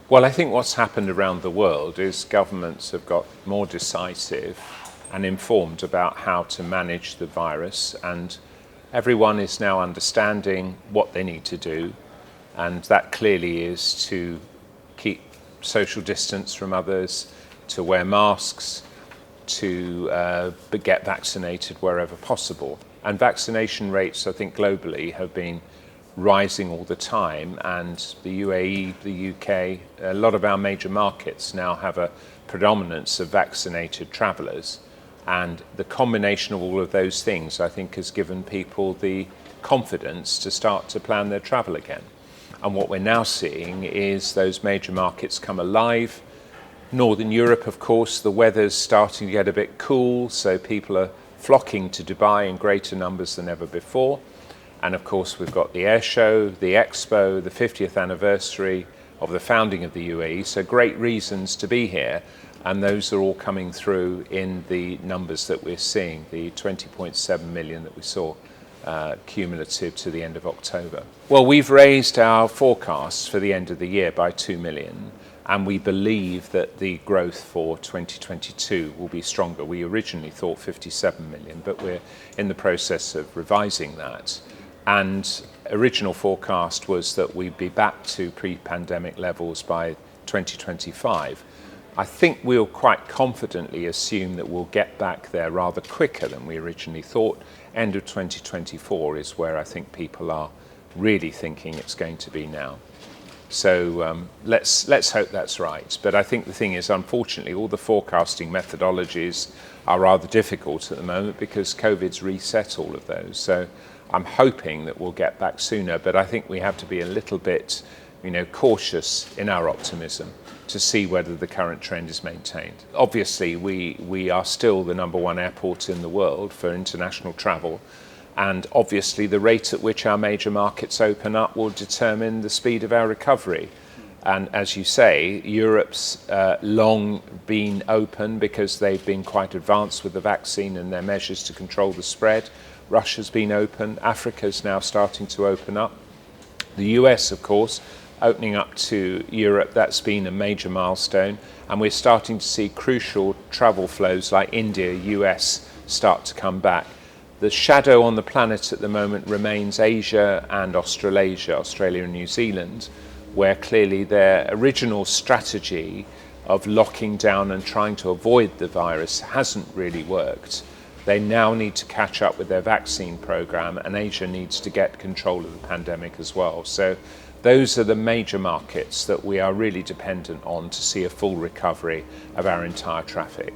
Well, I think what's happened around the world is governments have got more decisive and informed about how to manage the virus, and everyone is now understanding what they need to do, and that clearly is to keep social distance from others, to wear masks, to get vaccinated wherever possible. And vaccination rates, I think, globally have been rising all the time, and the UAE, the UK, a lot of our major markets now have a predominance of vaccinated travellers, and the combination of all of those things, I think, has given people the confidence to start to plan their travel again. And what we're now seeing is those major markets come alive. Northern Europe, of course, the weather's starting to get a bit cool, so people are flocking to Dubai in greater numbers than ever before. And of course, we've got the Airshow, the Expo, the 50th anniversary of the founding of the UAE. So great reasons to be here. And those are all coming through in the numbers that we're seeing, the 20.7 million that we saw cumulative to the end of October. Well, we've raised our forecasts for the end of the year by 2 million. And we believe that the growth for 2022 will be stronger. We originally thought 57 million, but we're in the process of revising that. And original forecast was that we'd be back to pre-pandemic levels by 2025. I think we'll quite confidently assume that we'll get back there rather quicker than we originally thought. End of 2024 is where I think people are really thinking it's going to be now. So let's hope that's right. But I think the thing is, unfortunately, all the forecasting methodologies are rather difficult at the moment because COVID's reset all of those. So I'm hoping that we'll get back sooner, but I think we have to be a little bit, cautious in our optimism to see whether the current trend is maintained. Obviously, we are still the number one airport in the world for international travel. And obviously, the rate at which our major markets open up will determine the speed of our recovery. And as you say, Europe's long been open because they've been quite advanced with the vaccine and their measures to control the spread. Russia's been open. Africa's now starting to open up. The US, of course, opening up to Europe, that's been a major milestone. And we're starting to see crucial travel flows like India, US start to come back. The shadow on the planet at the moment remains Asia and Australasia, Australia and New Zealand, where clearly their original strategy of locking down and trying to avoid the virus hasn't really worked. They now need to catch up with their vaccine program, and Asia needs to get control of the pandemic as well. So those are the major markets that we are really dependent on to see a full recovery of our entire traffic.